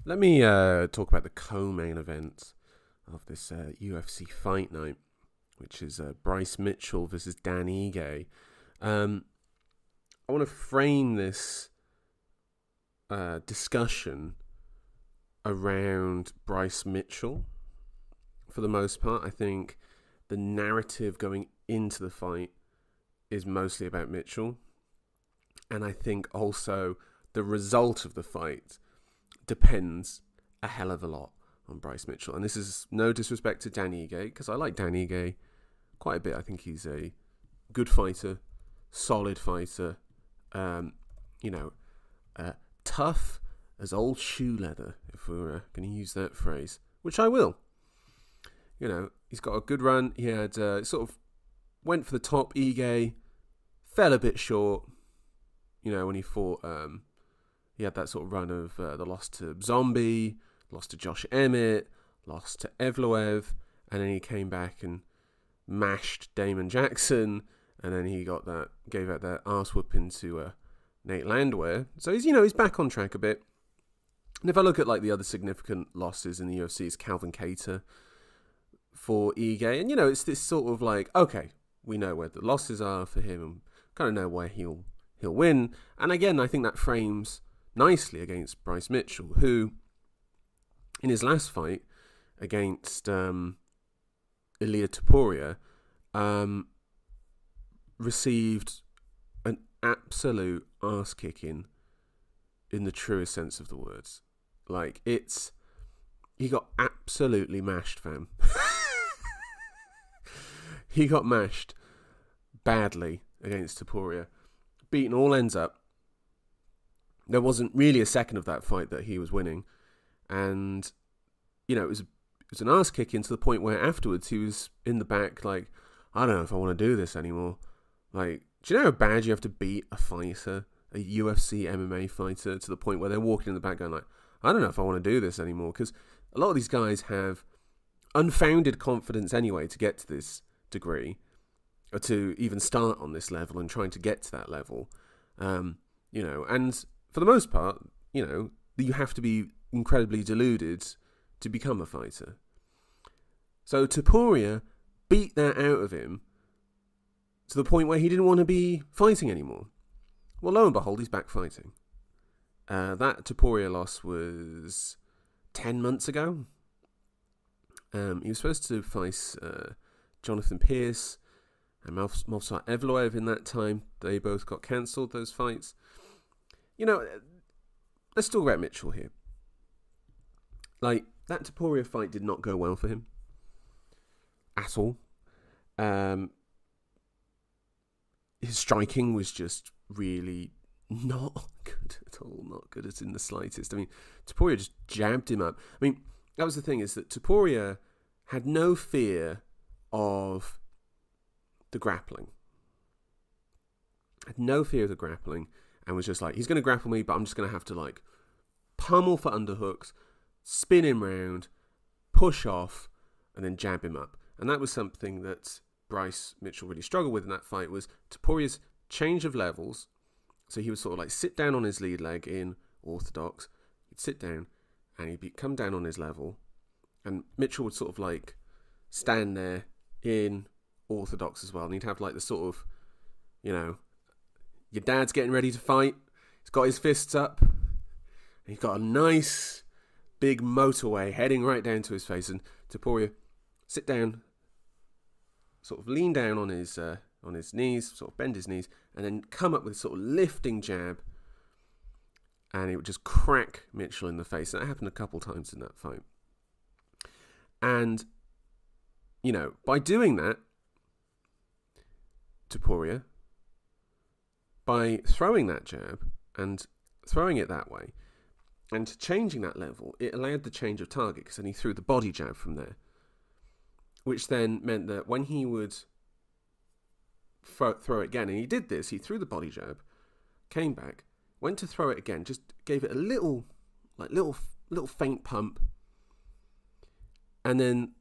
Let me talk about the co-main event of this UFC fight night, which is Bryce Mitchell versus Dan Ige. I want to frame this discussion around Bryce Mitchell. For the most part, I think the narrative going into the fight is mostly about Mitchell. And I think also the result of the fight depends a hell of a lot on Bryce Mitchell. And this is no disrespect to Dan Ige, because I like Dan Ige quite a bit. I think he's a good fighter, solid fighter, tough as old shoe leather, if we're going to use that phrase, which I will. You know, he's got a good run. He had sort of went for the top. Ige fell a bit short. You know, when he fought, he had that sort of run of the loss to Zombie, lost to Josh Emmett, lost to Evloev, and then he came back and mashed Damon Jackson, and then he gave out that arse whooping to Nate Landwehr. So he's back on track a bit. And if I look at like the other significant losses in the UFC, it's Calvin Kattar for Ige, and it's this sort of like, okay, we know where the losses are for him, and kind of know where he'll win. And again, I think that frames nicely against Bryce Mitchell, who in his last fight against Ilia Topuria received an absolute arse kicking in the truest sense of the words. Like, he got absolutely mashed, fam. He got mashed badly against Topuria, beaten all ends up. There wasn't really a second of that fight that he was winning, and it was an arse kicking to the point where afterwards he was in the back like, I don't know if I want to do this anymore. Like, do you know how bad you have to beat a fighter, a UFC MMA fighter, to the point where they're walking in the back going like, I don't know if I want to do this anymore? Because a lot of these guys have unfounded confidence anyway to get to this degree, or to even start on this level and trying to get to that level. And for the most part, you have to be incredibly deluded to become a fighter. So Topuria beat that out of him to the point where he didn't want to be fighting anymore. Well, lo and behold, he's back fighting. That Topuria loss was 10 months ago. He was supposed to face Jonathan Pierce and Movsar Evloev in that time. They both got cancelled, those fights. Let's talk about Mitchell here. Like, that Topuria fight did not go well for him at all. His striking was just really not good at all. Not good in the slightest. I mean, Topuria just jabbed him up. I mean, that was the thing, is that Topuria had no fear of the grappling. Had no fear of the grappling, and was just like, he's going to grapple me, but I'm just going to have to like pummel for underhooks, spin him round, push off, and then jab him up. And that was something that Bryce Mitchell really struggled with in that fight, was Topuria's change of levels. So he would sort of like sit down on his lead leg in orthodox, he'd sit down, and he'd come down on his level, and Mitchell would sort of like stand there in orthodox as well, and he'd have like the sort of, your dad's getting ready to fight, he's got his fists up, and he's got a nice big motorway heading right down to his face, and Topuria sit down, sort of lean down on his knees, sort of bend his knees, and then come up with a sort of lifting jab, and it would just crack Mitchell in the face. And that happened a couple times in that fight. And, by doing that, Topuria, by throwing that jab and throwing it that way and changing that level, it allowed the change of target, because then he threw the body jab from there, which then meant that when he would throw it again, and he did this, he threw the body jab, came back, went to throw it again, just gave it a little faint pump, and then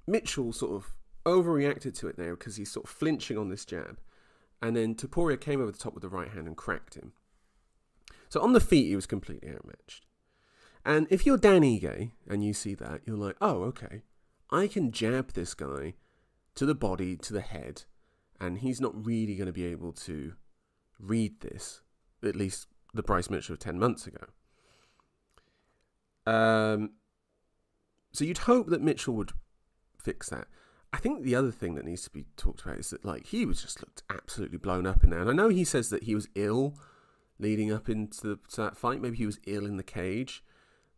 Mitchell sort of overreacted to it now, because he's sort of flinching on this jab, and then Topuria came over the top with the right hand and cracked him. So on the feet, he was completely outmatched. And if you're Dan Ige and you see that, you're like, oh, okay, I can jab this guy to the body, to the head, and he's not really going to be able to read this, at least the Bryce Mitchell of 10 months ago. So you'd hope that Mitchell would fix that. I think the other thing that needs to be talked about is that, like, he was just looked absolutely blown up in there. And I know he says that he was ill leading up into that fight. Maybe he was ill in the cage.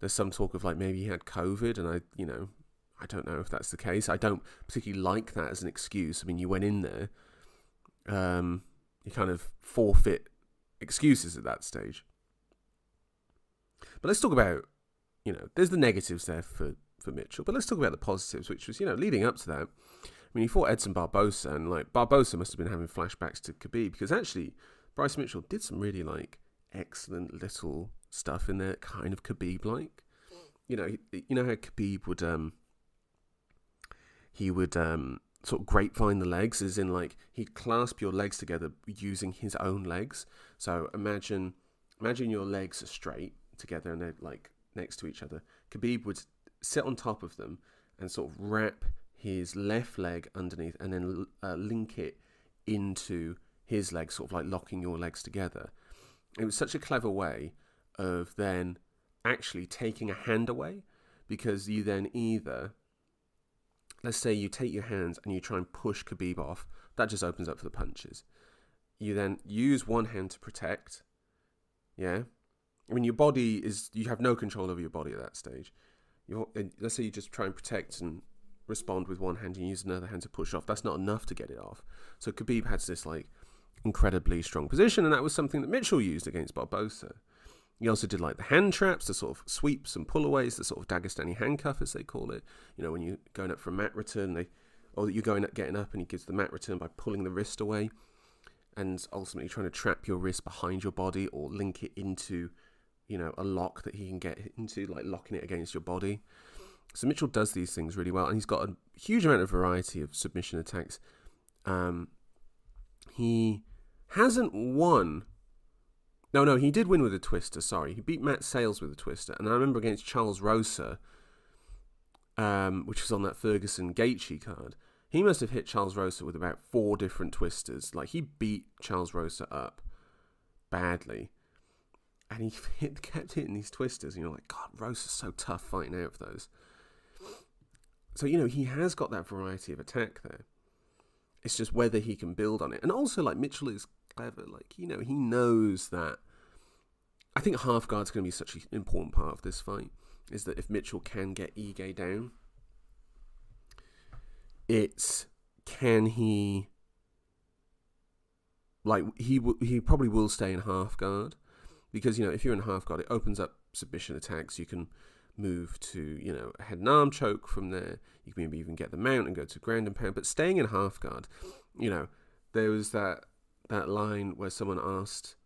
There's some talk of, like, maybe he had COVID, and I don't know if that's the case. I don't particularly like that as an excuse. I mean, you went in there, you kind of forfeit excuses at that stage. But let's talk about, there's the negatives there for Mitchell, but let's talk about the positives, which was, leading up to that. I mean, he fought Edson Barbosa, and, like, Barbosa must have been having flashbacks to Khabib, because actually Bryce Mitchell did some really, like, excellent little stuff in there, kind of Khabib-like. You know how Khabib would sort of grapevine the legs, as in, like, he'd clasp your legs together using his own legs. So imagine your legs are straight together and they're, like, next to each other. Khabib would sit on top of them and sort of wrap his left leg underneath and then link it into his leg, sort of like locking your legs together. It was such a clever way of then actually taking a hand away, because you then either, let's say you take your hands and you try and push Khabib off, that just opens up for the punches. You then use one hand to protect, yeah? I mean, your body you have no control over your body at that stage. Let's say you just try and protect and respond with one hand and use another hand to push off. That's not enough to get it off. So Khabib has this, like, incredibly strong position, and that was something that Mitchell used against Barbosa. He also did, like, the hand traps, the sort of sweeps and pullaways, the sort of Dagestani handcuff, as they call it. When you're going up for a mat return, or you're getting up and he gives the mat return by pulling the wrist away, and ultimately trying to trap your wrist behind your body or link it into, a lock that he can get into, like locking it against your body. So Mitchell does these things really well, and he's got a huge amount of variety of submission attacks. He hasn't won. No, he did win with a twister, sorry. He beat Matt Sales with a twister. And I remember against Charles Rosa, which was on that Ferguson Gaethje card, he must have hit Charles Rosa with about 4 different twisters. Like, he beat Charles Rosa up badly. And he kept hitting these twisters, and you're like, God, Rosa's so tough fighting out of those. So, he has got that variety of attack there. It's just whether he can build on it. And also, like, Mitchell is clever. Like, he knows that. I think half guard's going to be such an important part of this fight, is that if Mitchell can get Ige down, can he, like, he probably will stay in half guard. Because, if you're in half guard, it opens up submission attacks. You can move to, a head and arm choke from there. You can maybe even get the mount and go to ground and pound. But staying in half guard, there was that line where someone asked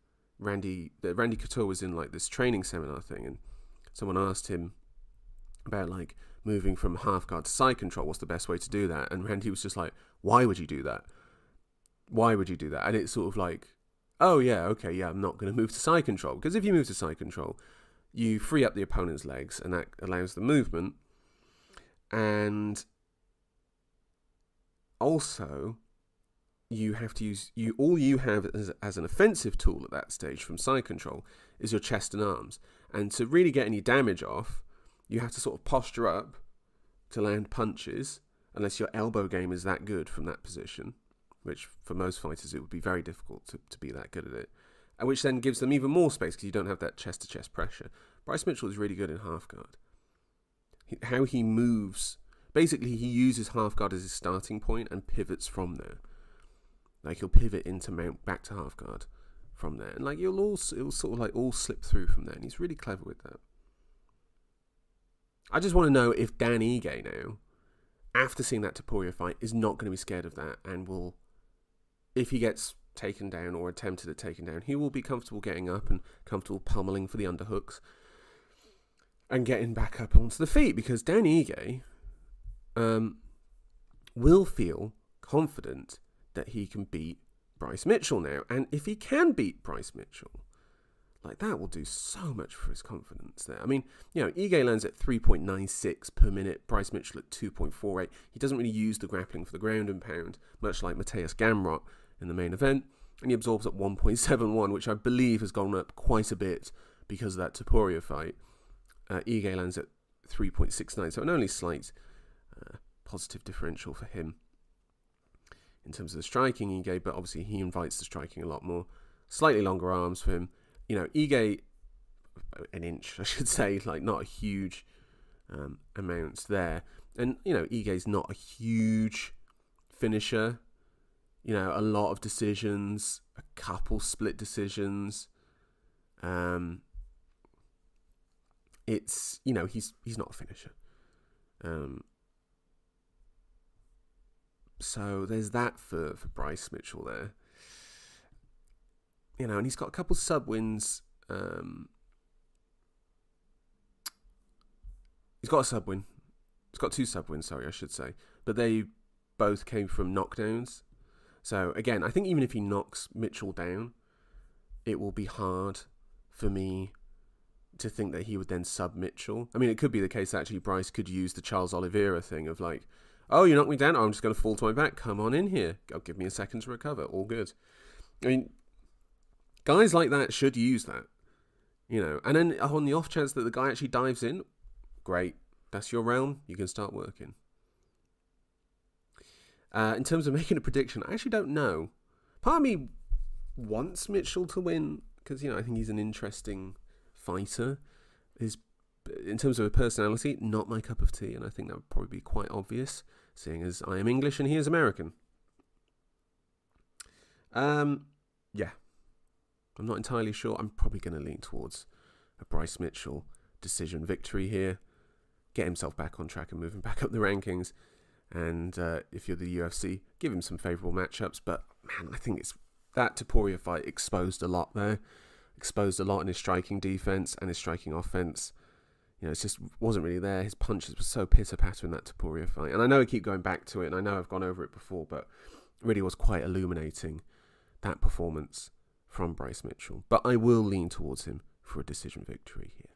Randy Couture was in, like, this training seminar thing, and someone asked him about, like, moving from half guard to side control. What's the best way to do that? And Randy was just like, why would you do that? Why would you do that? And it's sort of like, oh, yeah, okay, yeah, I'm not going to move to side control. Because if you move to side control, you free up the opponent's legs, and that allows the movement. And also, you have to use, all you have as an offensive tool at that stage from side control is your chest and arms. And to really get any damage off, you have to sort of posture up to land punches, unless your elbow game is that good from that position, which for most fighters it would be very difficult to be that good at it, and which then gives them even more space because you don't have that chest-to-chest pressure. Bryce Mitchell is really good in half guard. How he moves, basically he uses half guard as his starting point and pivots from there. Like, he'll pivot into mount back to half guard from there, and, like, it'll sort of, like, all slip through from there, and he's really clever with that. I just want to know if Dan Ige now, after seeing that Topuria fight, is not going to be scared of that, and will, if he gets taken down or attempted at taking down, he will be comfortable getting up and comfortable pummeling for the underhooks and getting back up onto the feet, because Dan Ige will feel confident that he can beat Bryce Mitchell now. And if he can beat Bryce Mitchell, Like, that will do so much for his confidence there. I mean, you know, Ige lands at 3.96 per minute, Bryce Mitchell at 2.48. He doesn't really use the grappling for the ground and pound, much like Mateusz Gamrot in the main event. And he absorbs at 1.71, which I believe has gone up quite a bit because of that Topuria fight. Ige lands at 3.69, so an only slight positive differential for him in terms of the striking, Ige, but obviously he invites the striking a lot more. Slightly longer arms for him. You know, Ige, an inch, I should say, like not a huge amount there. And, you know, Ige's not a huge finisher. You know, a lot of decisions, a couple split decisions. It's, you know, he's not a finisher. So there's that for Bryce Mitchell there. You know, and he's got a couple sub wins. He's got a sub win. He's got 2 sub wins, sorry, I should say. But they both came from knockdowns. So, again, I think even if he knocks Mitchell down, it will be hard for me to think that he would then sub Mitchell. I mean, it could be the case that actually Bryce could use the Charles Oliveira thing of like, oh, you knocked me down, oh, I'm just going to fall to my back. Come on in here. Go, give me a second to recover. All good. I mean, guys like that should use that. You know, and then on the off chance that the guy actually dives in, great. That's your realm. You can start working. In terms of making a prediction, I actually don't know. Part of me wants Mitchell to win because, you know, I think he's an interesting fighter. In terms of a personality, not my cup of tea, and I think that would probably be quite obvious, seeing as I am English and he is American. Yeah. I'm not entirely sure. I'm probably going to lean towards a Bryce Mitchell decision victory here. Get himself back on track and move him back up the rankings. And if you're the UFC, give him some favourable matchups. But, man, I think it's that Topuria fight exposed a lot there. Exposed a lot in his striking defence and his striking offence. You know, it just wasn't really there. His punches were so pitter-patter in that Topuria fight. And I know I keep going back to it, and I know I've gone over it before, but it really was quite illuminating, that performance from Bryce Mitchell. But I will lean towards him for a decision victory here.